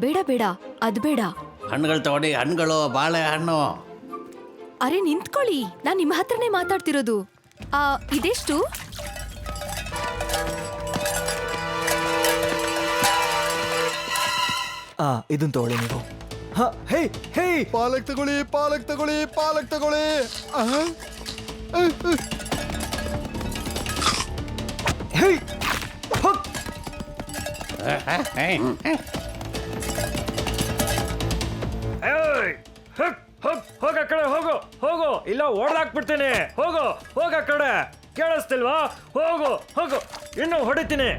ಬೇಡ ಬೇಡ ಅದ್ ಬೇಡ. ಹಣ್ಣುಗಳು ತಗೊಳ್ಳಿ, ಹಣ್ಣುಗಳು, ಬಾಳೆಹಣ್ಣು. ಅರೆ ನಿಂತ್ಕೊಳ್ಳಿ, ನಾನ್ ನಿಮ್ಮ ಹತ್ರನೇ ಮಾತಾಡ್ತಿರೋದು. ಇದೆಷ್ಟು? ಇದನ್ನ ತಗೊಳ್ಳಿ ನೀವು. ಹೇ ಹೇ, ಪಾಲಕ್ ತಗೊಳ್ಳಿ, ಪಾಲಕ್ ತಗೊಳ್ಳಿ, ಪಾಲಕ್ ತಗೊಳ್ಳಿ. ಹೇ ಹಕ್. ಹೋಗ ಕಡೆ, ಹೋಗು ಹೋಗು, ಇಲ್ಲ ಹೊಡೆದಾಕ್ಬಿಡ್ತೀನಿ. ಹೋಗು ಹೋಗ ಕಡೆ, ಕೇಳಿಸ್ತಿಲ್ವಾ? ಹೋಗು ಹೋಗು, ಇನ್ನು ಹೊಡಿತೀನಿ.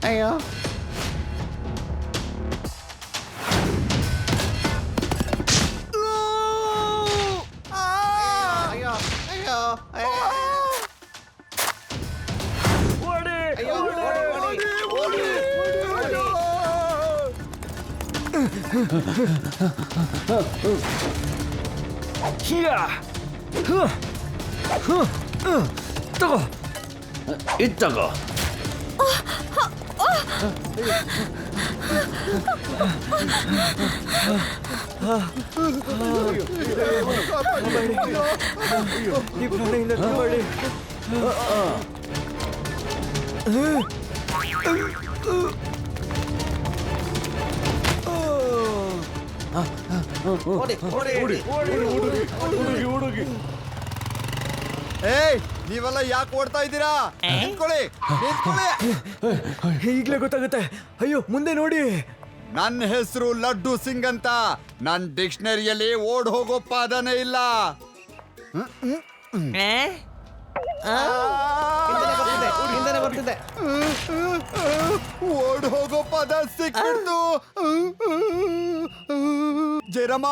ಅಯ್ಯೋ, ತಗೋ, ಇದು ತಗೋ. ಈ ಪ್ರಾಣಿಯಿಂದ ತಗೊಳ್ಳಿ. ಏಯ್, ನೀವೆಲ್ಲ ಯಾಕೆ ಓಡ್ತಾ ಇದ್ದೀರಾ? ನಿಂತ್ಕೊಳ್ಳಿ, ನಿಂತ್ಕೊಳ್ಳಿ. ಈಗ್ಲೇ ಗೊತ್ತಾಗುತ್ತೆ. ಅಯ್ಯೋ, ಮುಂದೆ ನೋಡಿ. ನನ್ನ ಹೆಸರು ಲಡ್ಡು ಸಿಂಗ್ ಅಂತ. ನನ್ನ ಡಿಕ್ಷನರಿಯಲ್ಲಿ ಓಡ್ ಹೋಗೋ ಪಾದನೇ ಇಲ್ಲ. ಓಡ್ ಹೋಗೋ ಪದ ಸಿಕ್ಬಿಡ್ತು. ಜಯರಾಮ,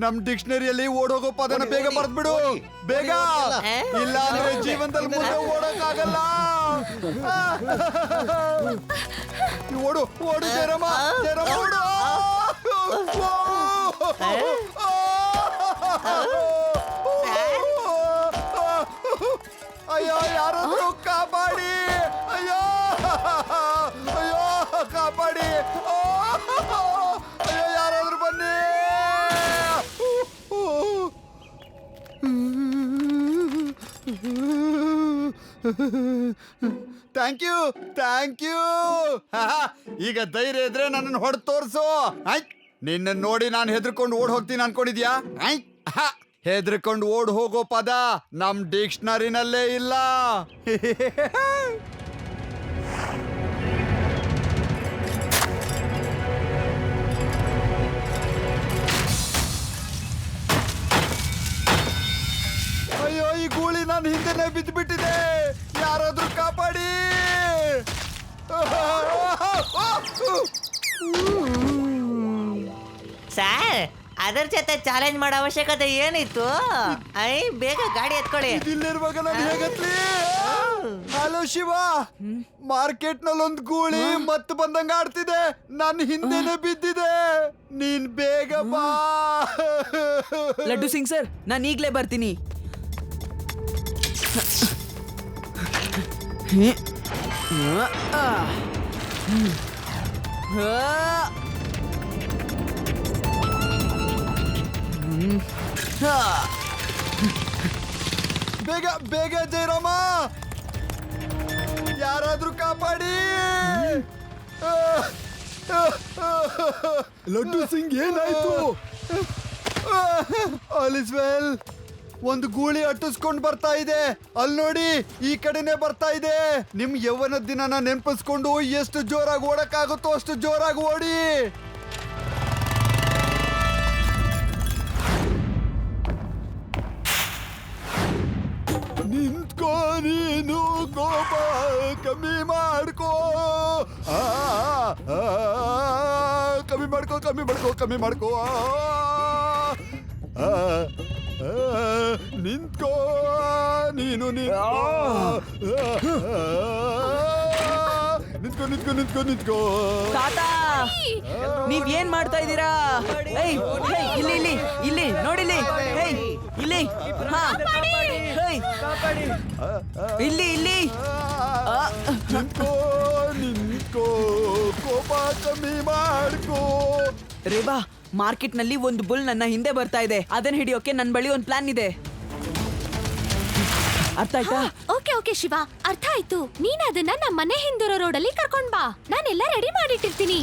ನಮ್ ಡಿಕ್ಷನರಿಯಲ್ಲಿ ಓಡ್ ಹೋಗೋ ಪದನ ಬೇಗ ಬರ್ದ್ಬಿಡು, ಬೇಗ. ಇಲ್ಲ ಅಂದ್ರೆ ಜೀವನದಲ್ಲಿ ಮುಂದೆ ಓಡೋಕ್ಕಾಗಲ್ಲ. ಓಡು ಓಡು ಜಯರಾಮ, ಜಯರಾಮ ಓಡು. ಅಯ್ಯೋ, ಯಾರಾದ್ರೂ ಕಾಪಾಡಿ. ಅಯ್ಯೋ ಅಯ್ಯೋ, ಕಾಪಾಡಿ. ಅಯ್ಯೋ, ಯಾರಾದ್ರೂ ಬನ್ನಿ. Thank you, thank you. ಈಗ ಧೈರ್ಯ ಇದ್ರೆ ನನ್ನನ್ನು ಹೊಡೆದು ತೋರ್ಸು. ಆಯ್ತು, ನಿನ್ನ ನೋಡಿ ನಾನು ಹೆದರ್ಕೊಂಡು ಓಡ್ ಹೋಗ್ತೀನಿ ಅನ್ಕೊಂಡಿದ್ಯಾ? ಹೆದರ್ಕೊಂಡು ಓಡ್ ಹೋಗೋ ಪದ ನಮ್ ಡಿಕ್ಷನರಿನಲ್ಲೇ ಇಲ್ಲ. ಅಯ್ಯೋ, ಈ ಗೂಳಿ ನಾನು ಹಿಂದೆನೆ ಬಿದ್ದುಬಿಟ್ಟಿದೆ. ಯಾರಾದ್ರೂ ಕಾಪಾಡಿ. ಸರ್, ಅದರ ಜೊತೆ ಚಾಲೆಂಜ್ ಮಾಡೋ ಅವಶ್ಯಕತೆ ಏನಿತ್ತು? ಬೇಗ ಗಾಡಿ ಎತ್ಕೊಳ್ಳಿ. ಇಲ್ಲಿರುವಾಗ ನಾನು ಹೇಗತ್ಲಿ? ಹಲೋ ಶಿವ, ಮಾರ್ಕೆಟ್ ನಲ್ಲಿ ಒಂದು ಗೂಳಿ ಮತ್ತೆ ಬಂದಂಗ ಆಡ್ತಿದೆ. ನನ್ನ ಹಿಂದೆನೆ ಬಿದ್ದಿದೆ. ನೀನ್ ಬೇಗ ಬಾ. ಲಡ್ಡು ಸಿಂಗ್ ಸರ್, ನಾನು ಈಗಲೇ ಬರ್ತೀನಿ. ಬೇಗ ಬೇಗ ಜಯರಾಮ, ಯಾರಾದ್ರೂ ಕಾಪಾಡಿ. ಲಡ್ಡು ಸಿಂಗ್, ಏನಾಯ್ತು? All is well. ಒಂದು ಗೂಳಿ ಅಟ್ಟಿಸ್ಕೊಂಡು ಬರ್ತಾ ಇದೆ. ಅಲ್ಲಿ ನೋಡಿ, ಈ ಕಡೆನೆ ಬರ್ತಾ ಇದೆ. ನಿಮ್ ಯೌವನದ ದಿನನ ನೆನಪಿಸ್ಕೊಂಡು ಎಷ್ಟು ಜೋರಾಗಿ ಓಡಕ್ಕಾಗುತ್ತೋ ಅಷ್ಟು ಜೋರಾಗಿ ಓಡಿ. ನಿಂತ್ಕೋ, ನೀನು ಕೋಪ ಕಮ್ಮಿ ಮಾಡ್ಕೋ. ಕಮ್ಮಿ ಮಾಡ್ಕೋ, ಕಮ್ಮಿ ಮಾಡ್ಕೋ, ಕಮ್ಮಿ ಮಾಡ್ಕೋ. ನಿಂತ್ಕೋ, ನೀನು ನಿಂತ್ಕೋ. ನಿಂತ್ಕೋ, ನಿಂತ್ಕೋ ತಾತ ನೀವ್ ಏನ್ ಮಾಡ್ತಾ ಇದ್ದೀರಾ? ಏಯ್ ಏಯ್, ಇಲ್ಲಿ ಇಲ್ಲಿ ಇಲ್ಲಿ ನೋಡಿಲಿ. ಏಯ್ ಇಲ್ಲಿ ಹಾ ಏಯ್ ಇಲ್ಲಿ ಇಲ್ಲಿ ನಿಂತ್ಕೋ ಕೋಪ ಕಮ್ಮಿ ಮಾಡ್ಕೋ. ರೇವಾ, ಮಾರ್ಕೆಟ್ ನಲ್ಲಿ ಒಂದು ಬುಲ್ ನನ್ನ ಹಿಂದೆ ಬರ್ತಾ ಇದೆ. ಅದನ್ನ ಹಿಡಿಯೋಕೆ ನನ್ ಬಳಿ ಒಂದು ಪ್ಲಾನ್ ಇದೆ. ಅರ್ಥ ಆಯ್ತಾ? ಓಕೆ ಓಕೆ ಶಿವ, ಅರ್ಥ ಆಯ್ತು. ನೀನ್ ಅದನ್ನ ನಮ್ಮ ಮನೆ ಹಿಂದಿರೋ ರೋಡಲ್ಲಿ ಕರ್ಕೊಂಡ್ ಬಾ. ನಾನೆಲ್ಲ ರೆಡಿ ಮಾಡಿಟ್ಟಿರ್ತೀನಿ.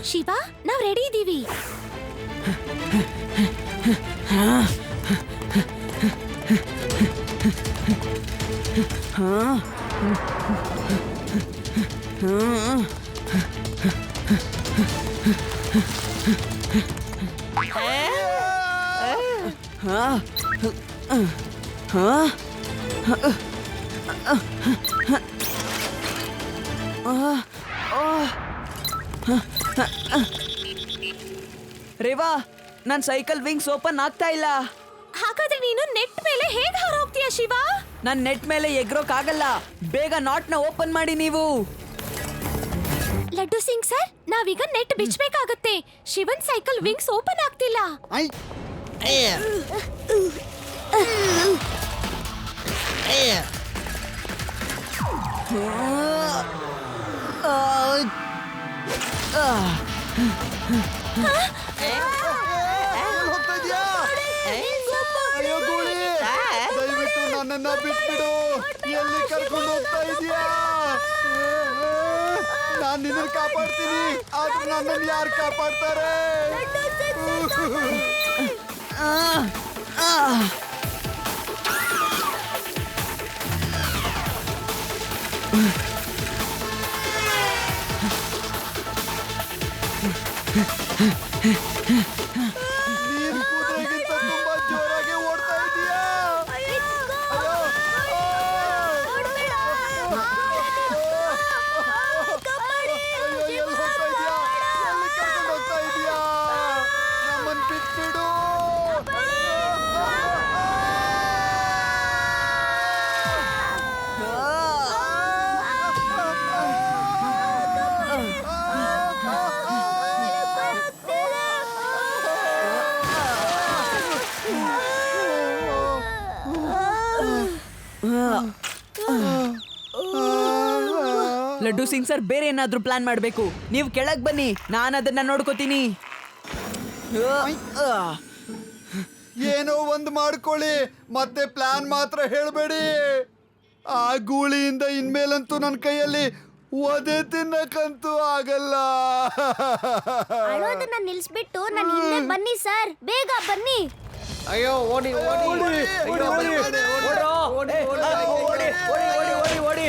ಶಿವ, ನಾವ್ ರೆಡಿ ಇದೀವಿ. ರೇವಾ, ನನ್ ಸೈಕಲ್ ವಿಂಗ್ಸ್ ಓಪನ್ ಆಗ್ತಾ ಇಲ್ಲ. ಹಾಗಾದ್ರೆ ನೀನು ನೆಟ್ ಮೇಲೆ ಹೇಗ್ ಹೊರಹೋಗ್ತೀಯ ಶಿವ? ನನ್ ನೆಟ್ ಮೇಲೆ ಎಗ್ರೋಕ್ ಆಗಲ್ಲ. ಬೇಗ ನಾಟ್ ನ ಓಪನ್ ಮಾಡಿ ನೀವು. ಲಡ್ಡು ಸಿಂಗ್ ಸರ್, ನಾವೀಗ ನೆಟ್ ಬಿಚ್ಚಬೇಕಾಗತ್ತೆ. ಶಿವನ್ ಸೈಕಲ್ ವಿಂಗ್ಸ್ ಓಪನ್ ಆಗ್ತಿಲ್ಲ. ಐ ಹೋಗ್ತಾ ಇದ್ಯಾ? ಅಯ್ಯೋ ಗೂಳಿ, ದಯವಿಟ್ಟು ನನ್ನನ್ನ ಬಿಟ್ಬಿಡು. ಎಲ್ಲಿ ಕರ್ಕೊಂಡು ಹೋಗ್ತಾ ಇದೀಯಾ? ನಾನ್ ನಿನ್ನ ಕಾಪಾಡ್ತೀನಿ, ಆದ್ರೆ ನನ್ನನ್ನು ಯಾರು ಕಾಪಾಡ್ತಾರೆ? ನೀನ್ ಕುದುರೆಗಿಂತ ತುಂಬಾ ಜೋರಾಗಿ ಓಡ್ತಾ ಇದೀಯಾ? ಎಲ್ಲಿ ಹೋಗ್ತಾ ಇದೀಯಾ? ಎಲ್ಲಿ ಕರ್ಕೊಂಡು ಹೋಗ್ತಾ ಇದೀಯಾ? ನಮ್ಮನ್ ಬಿಟ್ಬಿಡು. ಲಡ್ಡು ಸಿಂಗ್ ಸರ್, ಬೇರೆ ಏನಾದ್ರೂ ಪ್ಲಾನ್ ಮಾಡ್ಬೇಕು. ನೀವು ಕೆಳಗ್ ಬನ್ನಿ, ನಾನು ಅದನ್ನ ನೋಡ್ಕೋತೀನಿ. ಏನೋ ಒಂದು ಮಾಡ್ಕೊಳ್ಳಿ, ಮತ್ತೆ ಪ್ಲಾನ್ ಮಾತ್ರ ಹೇಳ್ಬೇಡಿ. ಆ ಗೂಳಿಯಿಂದ ಇನ್ಮೇಲಂತೂ ನನ್ನ ಕೈಯಲ್ಲಿ ಒದೆ ತಿನ್ನಕ್ಕಂತೂ ಆಗಲ್ಲ. ಅಳೋದನ್ನ ನಿಲ್ಸ್ಬಿಟ್ಟು ನನ್ನ ಹಿಂದೆ ಬನ್ನಿ ಸರ್, ಬೇಗ ಬನ್ನಿ. ಅಯ್ಯೋ ಓಡಿ ಓಡಿ ಓಡಿ ಓಡಿ ಓಡಿ.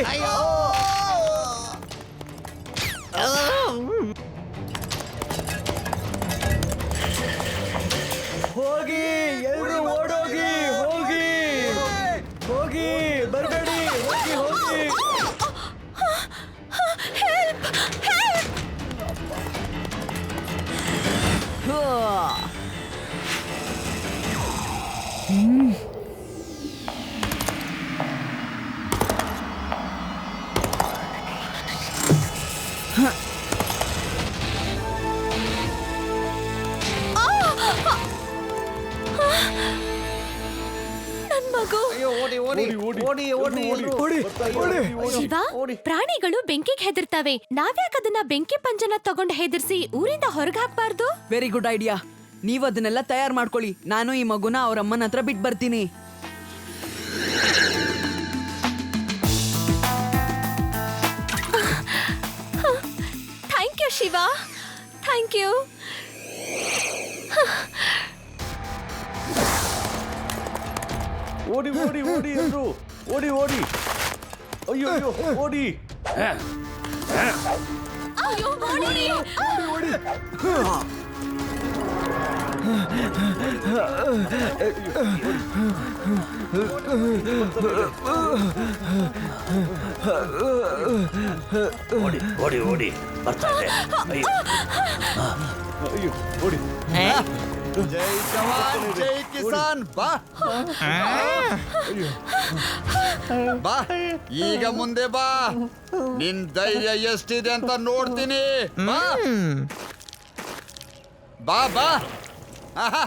ಹೋಗಿ, ಎಲ್ರು ಓಡೋಗಿ, ಹೋಗಿ ಹೋಗಿ, ಬರ್ಬೇಡಿ, ಹೋಗಿ ಹೋಗಿ. ನನ್ ಮಗು. ಅಯ್ಯೋ ಓಡಿ ಓಡಿ ಓಡಿ ಓಡಿ ಎಲ್ರು. ಶಿವ, ಪ್ರಾಣಿಗಳು ಬೆಂಕಿಗೆ ಹೆದರ್ತವೆ. ನಾವ್ಯಾಕೆ ಅದನ್ನ ಬೆಂಕಿ ಪಂಜನ ತಗೊಂಡು ಹೆದರ್ಸಿ ಊರಿಂದ ಹೊರಗೆ ಹಾಕ್ಬಾರ್ದು? Very good idea. ನೀವು ಅದನ್ನೆಲ್ಲ ತಯಾರು ಮಾಡ್ಕೊಳ್ಳಿ. ನಾನು ಈ ಮಗುನ ಅವ್ರ ಅಮ್ಮನ ಹತ್ರ ಬಿಟ್ಟು ಬರ್ತೀನಿ. Thank you Shiva, thank you. ಓಡಿ ಓಡಿ ಓಡಿ ಎಲ್ರು ಓಡಿ ಓಡಿ ಅಯ್ಯೋ ಅಯ್ಯೋ ಓಡಿ ಅಯ್ಯೋ, ಓಡಿ. ಓಡಿ ಓಡಿ ಓಡಿ ಬರ್ತಾ ಇದೆ ಅಯ್ಯೋ ಅಯ್ಯೋ ಓಡಿ ಜೈ ಜವಾನ್ ಜೈ ಕಿಸಾನ್ ಬಾ ಬಾ ಈಗ ಮುಂದೆ ಬಾ ನಿನ್ ಧೈರ್ಯ ಎಷ್ಟಿದೆ ಅಂತ ನೋಡ್ತೀನಿ ಬಾ ಬಾ ಬಾ ಆಹಾ.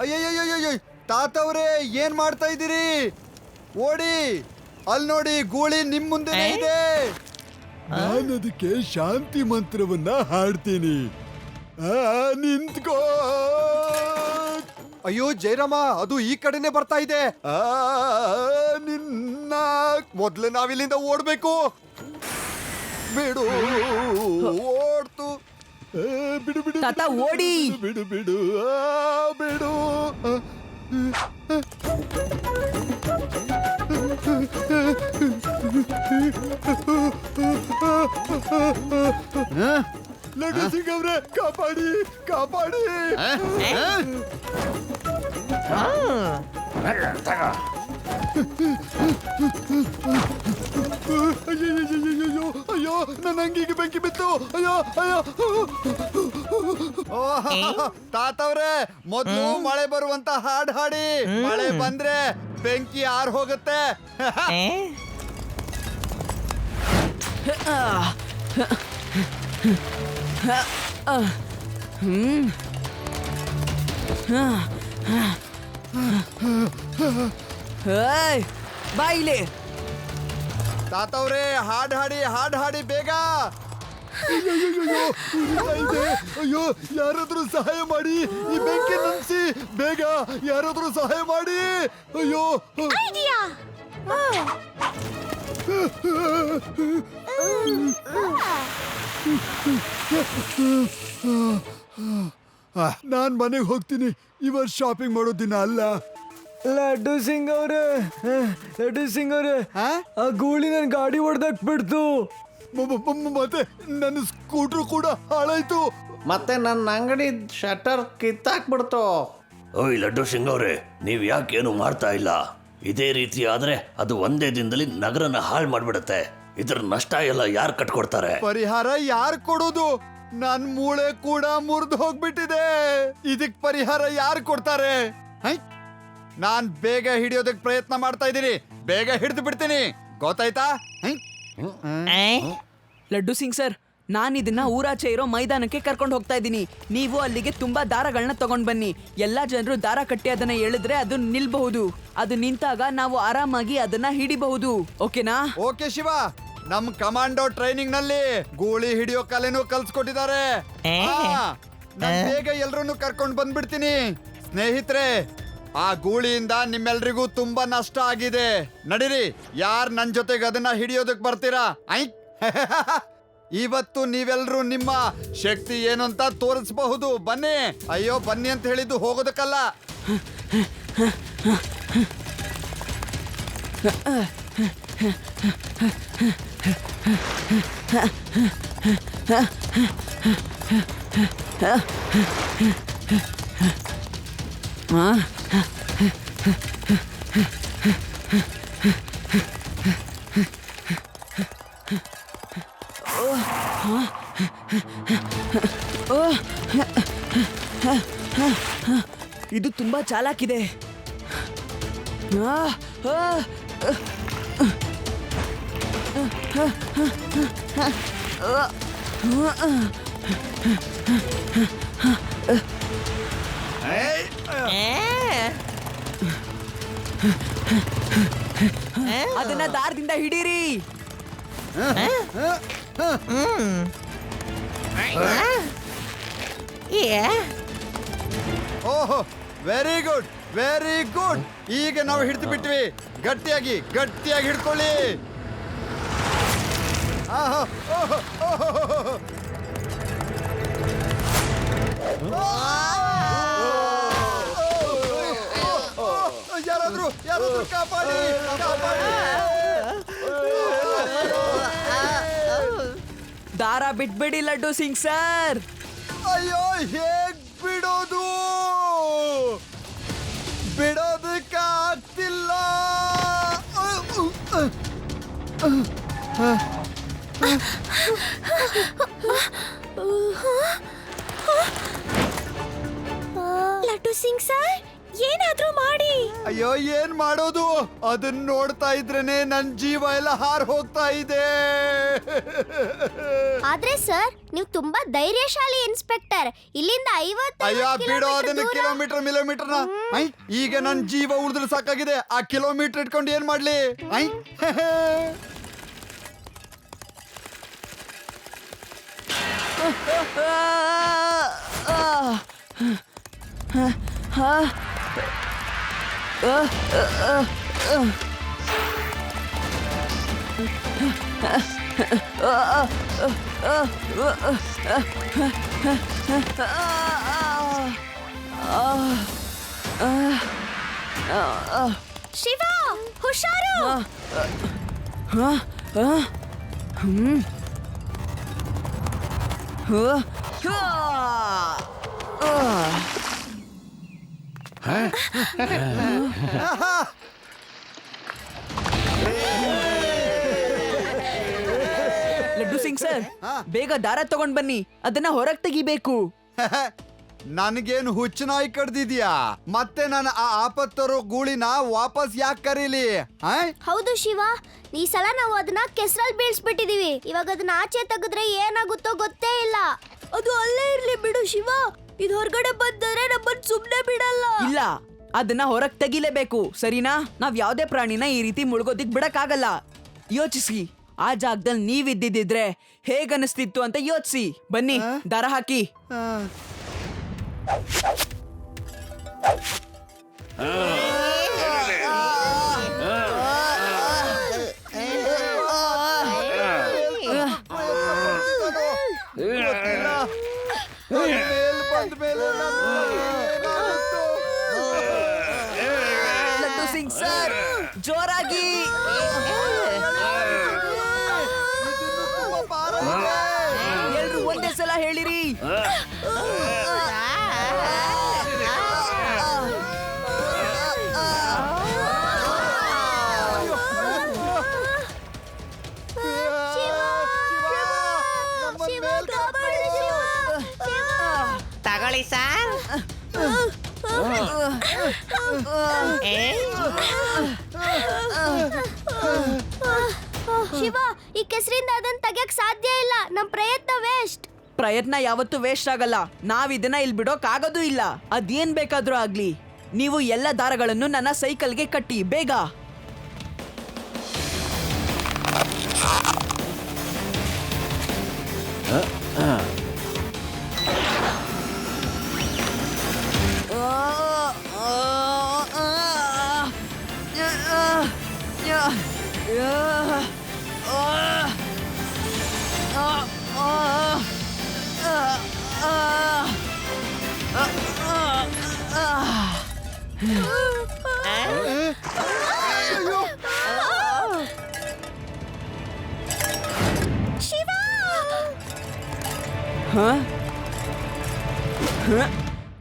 ಅಯ್ಯಯ್ಯಯ್ಯಯ್ಯೋ ತಾತವ್ರೆ ಏನ್ ಮಾಡ್ತಾ ಇದ್ದೀರಿ ಓಡಿ ಅಲ್ಲಿ ನೋಡಿ ಗೂಳಿ ನಿಮ್ ಮುಂದೆನೇ ಇದೆ ನಾನು ಅದಕ್ಕೆ ಶಾಂತಿ ಮಂತ್ರವನ್ನ ಹಾಡ್ತೀನಿ ನಿಂತ್ಕೋ ಅಯ್ಯೋ ಜಯರಾಮ ಅದು ಈ ಕಡೆನೆ ಬರ್ತಾ ಇದೆ ನಿನ್ನ ಮೊದ್ಲು ನಾವಿಲ್ಲಿಂದ ಓಡ್ಬೇಕು ಬಿಡು ಓಡ್ತು ಬಿಡು ಬಿಡು ತಾತ ಓಡಿ ಬಿಡು ಬಿಡು ಬಿಡು ಲಡ್ಡು ಸಿಂಗ್ ಅವ್ರೆ ಕಾಪಾಡಿ ಕಾಪಾಡಿ ತಗೋ ಅಯ್ಯೋ ಅಯ್ಯೋ ನನ್ನ ಅಂಗಿಗೆ ಬೆಂಕಿ ಬಿತ್ತು ಅಯ್ಯೋ ಅಯ್ಯೋ ತಾತವ್ರೆ ಮೊದ್ಲು ಮಳೆ ಬರುವಂತ ಹಾಡ್ ಹಾಡಿ ಮಳೆ ಬಂದ್ರೆ ಬೆಂಕಿ ಆರ್ ಹೋಗುತ್ತೆ ಬಾ ಇಲ್ಲಿ ತಾತವ್ರೆ ಹಾಡ್ ಹಾಡಿ ಬೇಗ ಅಯ್ಯೋ ಯಾರಾದ್ರೂ ಸಹಾಯ ಮಾಡಿ ಈ ಬೆಂಕಿ ನಂದಿಸಿ ಬೇಗ ಯಾರಾದ್ರೂ ಸಹಾಯ ಮಾಡಿ ಅಯ್ಯೋ ಐಡಿಯಾ. ನಾನ್ ಮನೆಗೆ ಹೋಗ್ತೀನಿ ಇವತ್ತು ಶಾಪಿಂಗ್ ಮಾಡೋ ದಿನ ಅಲ್ಲ ಲಡ್ಡು ಸಿಂಗ್ ಅವ್ರೆ ಆ ಗೂಳಿ ನನ್ ಗಾಡಿ ಹೊಡೆದಕ್ ಬಿಡ್ತು ಮತ್ತೆ ನನ್ನ ಸ್ಕೂಟ್ರು ಕೂಡ ಹಾಳಾಯ್ತು ಮತ್ತೆ ನನ್ನ ಅಂಗಡಿ ಶಟರ್ ಕಿತ್ತಾಕ್ಬಿಡ್ತು ಓಯ್ ಲಡ್ಡು ಸಿಂಗ್ ಅವ್ರೆ ನೀವ್ ಯಾಕೇನು ಮಾಡ್ತಾ ಇಲ್ಲ ಇದೇ ರೀತಿ ಆದ್ರೆ ಅದು ಒಂದೇ ದಿನದಲ್ಲಿ ನಗರನ ಹಾಳು ಮಾಡ್ಬಿಡುತ್ತೆ ಇದ್ರ ನಷ್ಟ ಎಲ್ಲ ಯಾರು ಕಟ್ಕೊಡ್ತಾರೆ ಪರಿಹಾರ ಯಾರು ಕೊಡೋದು ನನ್ ಮೂಳೆ ಕೂಡ ಮುರಿದು ಹೋಗ್ಬಿಟ್ಟಿದೆ ಇದಕ್ ಪರಿಹಾರ ಯಾರು ಕೊಡ್ತಾರೆ ನಾನ್ ಬೇಗ ಹಿಡಿಯೋದಕ್ ಪ್ರಯತ್ನ ಮಾಡ್ತಾ ಇದ್ದೀನಿ ಬೇಗ ಹಿಡಿದು ಬಿಡ್ತೀನಿ ಗೊತ್ತಾಯ್ತಾ ಲಡ್ಡು ಸಿಂಗ್ ಸರ್ ನಾನು ಇದನ್ನ ಊರಾಚೆ ಇರೋ ಮೈದಾನಕ್ಕೆ ಕರ್ಕೊಂಡು ಹೋಗ್ತಾ ಇದ್ದೀನಿ ನೀವು ಅಲ್ಲಿಗೆ ತುಂಬಾ ದಾರಗಳನ್ನ ತಗೊಂಡ್ ಬನ್ನಿ ಎಲ್ಲಾ ಜನರು ದಾರ ಕಟ್ಟಿ ಅದನ್ನ ಎಳೆದ್ರೆ ಅದು ನಿಲ್ಬಹುದು ಅದು ನಿಂತಾಗ ನಾವು ಆರಾಮಾಗಿ ಅದನ್ನ ಹಿಡಿಬಹುದು ಓಕೆನಾ ಓಕೆ ಶಿವ ನಮ್ ಕಮಾಂಡೋ ಟ್ರೈನಿಂಗ್ ನಲ್ಲಿ ಗೂಳಿ ಹಿಡಿಯೋ ಕಲೆನೂ ಕಲ್ಸ್ಕೊಟ್ಟಿದ್ದಾರೆ ನಾನ್ ಬೇಗ ಎಲ್ರನ್ನೂ ಕರ್ಕೊಂಡು ಬಂದ್ಬಿಡ್ತೀನಿ ಸ್ನೇಹಿತರೆ ಆ ಗೂಳಿಯಿಂದ ನಿಮ್ಮೆಲ್ರಿಗೂ ತುಂಬಾ ನಷ್ಟ ಆಗಿದೆ ನಡೀರಿ ಯಾರ್ ನನ್ ಜೊತೆಗೆ ಅದನ್ನ ಹಿಡಿಯೋದಕ್ ಬರ್ತೀರಾ ಇವತ್ತು ನೀವೆಲ್ರೂ ನಿಮ್ಮ ಶಕ್ತಿ ಏನು ಅಂತ ತೋರಿಸಬಹುದು ಬನ್ನಿ ಅಯ್ಯೋ ಬನ್ನಿ ಅಂತ ಹೇಳಿದ್ದು ಹೋಗೋದಕ್ಕಲ್ಲ ಇದು ತುಂಬಾ ಚಾಲಾಕಿದೆ ಅದನ್ನ ದಾರದಿಂದ ಹಿಡೀರಿ ಓಹೋ ವೆರಿ ಗುಡ್ ವೆರಿ ಗುಡ್ ಈಗ ನಾವು ಹಿಡಿದು ಬಿಟ್ವಿ ಗಟ್ಟಿಯಾಗಿ ಗಟ್ಟಿಯಾಗಿ ಹಿಡ್ಕೊಳ್ಳಿ ಆಹೋ, ಓಹೋ, ಓಹೋ. ಯಾರಾದ್ರೂ ಕಾಪಾಡಿ, ಕಾಪಾಡಿ. ದಾರ ಬಿಟ್ಬಿಡಿ ಲಡ್ಡು ಸಿಂಗ್ ಸರ್. ಅಯ್ಯೋ ಹೇಗ್ ಬಿಡೋದು, ಬಿಡೋದಕ್ಕಾಗ್ತಿಲ್ಲ. ಲಡ್ಡು ಸಿಂಗ್ ಸರ್, ಏನಾದ್ರೂ ಮಾಡಿ. ಅಯ್ಯೋ ಏನ್ ಮಾಡೋದು, ಅದನ್ನ ನೋಡ್ತಾ ಇದ್ರೇನೆ ನನ್ ಜೀವ ಎಲ್ಲ ಹಾರ್ ಹೋಗ್ತಾ ಇದೆ. ಆದ್ರೆ ಸರ್, ನೀವು ತುಂಬಾ ಧೈರ್ಯಶಾಲಿ ಇನ್ಸ್ಪೆಕ್ಟರ್. ಇಲ್ಲಿಂದ 50 ಅಯ್ಯೋ ಬಿಡೋ ಅದನ್ನ ಕಿಲೋಮೀಟರ್ನ. ಈಗ ನನ್ ಜೀವ ಉಳಿದ್ರೆ ಸಾಕಾಗಿದೆ. ಆ ಕಿಲೋಮೀಟರ್ ಇಟ್ಕೊಂಡು ಏನ್ ಮಾಡ್ಲಿ? ಶಿವ, ಹುಷಾರು. ಲಡ್ಡು ಸಿಂಗ್ ಸರ್, ಬೇಗ ದಾರ ತಗೊಂಡ್ ಬನ್ನಿ, ಅದನ್ನ ಹೊರಗ್ ತೆಗಿಬೇಕು. ನನ್ಗೇನು ಹುಚ್ಚು ನಾಯಿ ಕಡ್ದಿದ್ಯಾ? ಮತ್ತೆ ನಾನು ಆ ಆಪತ್ತರೋ ಗೂಳಿನ ವಾಪಸ್ ಯಾಕೆ ಕರೀಲಿ? ಹೌದು ಶಿವ, ಈ ಸಲ ನಾವು ಅದನ್ನ ಕೆಸರಲ್ಲಿ ಬೀಳ್ಸ್ಬಿಟ್ಟಿದೀವಿ. ಇವಾಗ ಅದನ್ನ ಆಚೆ ತೆಗೆದ್ರೆ ಏನಾಗುತ್ತೋ ಗೊತ್ತೇ ಇಲ್ಲ. ಅದು ಅಲ್ಲೇ ಇರ್ಲಿ ಬಿಡು ಶಿವ, ಇದು ಹೊರಗಡೆ ಬಂದರೆ ನಮ್ಮನ್ನ ಸುಮ್ನೆ ಬಿಡಲ್ಲ. ಇಲ್ಲ, ಅದನ್ನ ಹೊರಗ್ ತೆಗಿಲೇಬೇಕು, ಸರಿನಾ? ನಾವ್ ಯಾವ್ದೇ ಪ್ರಾಣಿನ ಈ ರೀತಿ ಮುಳುಗೋದಿಕ್ ಬಿಡಕ್ಕಾಗಲ್ಲ. ಯೋಚಿಸಿ, ಆ ಜಾಗದಲ್ಲಿ ನೀವಿದ್ದಿದ್ರೆ ಹೇಗನಿಸ್ತಿತ್ತು ಅಂತ ಯೋಚಿಸಿ. ಬನ್ನಿ, ದಾರ ಹಾಕಿ. ಲಡ್ಡು ಸಿಂಗ್ ಸರ್, ಜೋರಾಗಿ. ಎಲ್ರು ಒಂದೇ ಸಲ ಹೇಳಿರಿ. ತಗೊಳ್ಳಿ ಸರ್. ಶಿವ, ಈ ಕೆಸರಿಂದ ಅದನ್ನ ತೆಗಿಯಕ್ ಸಾಧ್ಯ ಇಲ್ಲ. ನಮ್ ಪ್ರಯತ್ನ ವೇಸ್ಟ್. ಪ್ರಯತ್ನ ಯಾವತ್ತೂ ವೇಸ್ಟ್ ಆಗಲ್ಲ. ನಾವ್ ಇದನ್ನ ಇಲ್ಲಿ ಬಿಡೋಕ್ ಆಗೋದು ಇಲ್ಲ. ಅದೇನ್ ಬೇಕಾದ್ರೂ ಆಗ್ಲಿ, ನೀವು ಎಲ್ಲ ದಾರಗಳನ್ನು ನನ್ನ ಸೈಕಲ್ಗೆ ಕಟ್ಟಿ ಬೇಗ.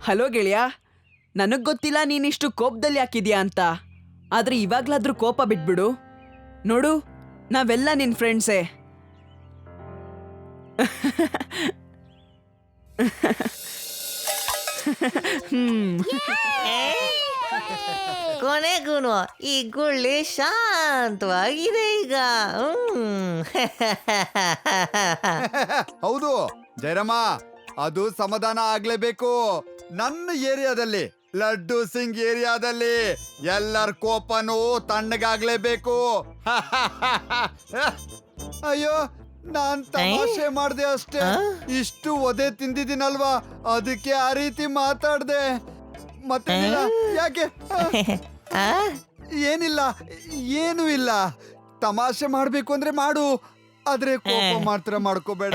ಹಲೋ ಗೆಳೆಯ, ನನಗ್ ಗೊತ್ತಿಲ್ಲ ನೀನಿಷ್ಟು ಕೋಪದಲ್ಲಿ ಯಾಕಿದ್ಯಾ ಅಂತ. ಆದ್ರೆ ಇವಾಗ್ಲಾದ್ರೂ ಕೋಪ ಬಿಟ್ಬಿಡು. ನೋಡು, ನಾವೆಲ್ಲ ನಿನ್ ಫ್ರೆಂಡ್ಸೇ. ಕೊನೆಗೂನು ಈ ಗುಳ್ಳಿ ಶಾಂತವಾಗಿದೆ ಈಗ. ಹೌದು ಜಯರಾಮ, ಅದು ಸಮಾಧಾನ ಆಗ್ಲೇಬೇಕು. ನನ್ನ ಏರಿಯಾದಲ್ಲಿ, ಲಡ್ಡು ಸಿಂಗ್ ಏರಿಯಾದಲ್ಲಿ ಎಲ್ಲರ ಕೋಪನೂ ತಣ್ಣಗಾಗ್ಲೇಬೇಕು. ಅಯ್ಯೋ, ನಾನ್ ತಮಾಷೆ ಮಾಡ್ದೆ ಅಷ್ಟೇ. ಇಷ್ಟು ಒದೆ ತಿಂದಿದ್ದೀನಲ್ವಾ, ಅದಕ್ಕೆ ಆ ರೀತಿ ಮಾತಾಡ್ದೆ. ಮತ್ತೆ ಯಾಕೆ? ಏನಿಲ್ಲ, ಏನು ಇಲ್ಲ. ತಮಾಷೆ ಮಾಡ್ಬೇಕು ಅಂದ್ರೆ ಮಾಡು, ಆದ್ರೆ ಕೋಪ ಮಾತ್ರ ಮಾಡ್ಕೋಬೇಡ.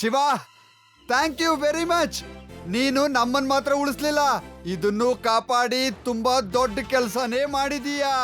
Shiva, thank you very much. ನೀನು ನಮ್ಮನ್ ಮಾತ್ರ ಉಳಿಸ್ಲಿಲ್ಲ, ಇದನ್ನು ಕಾಪಾಡಿ ತುಂಬಾ ದೊಡ್ಡ ಕೆಲಸನೇ ಮಾಡಿದೀಯಾ.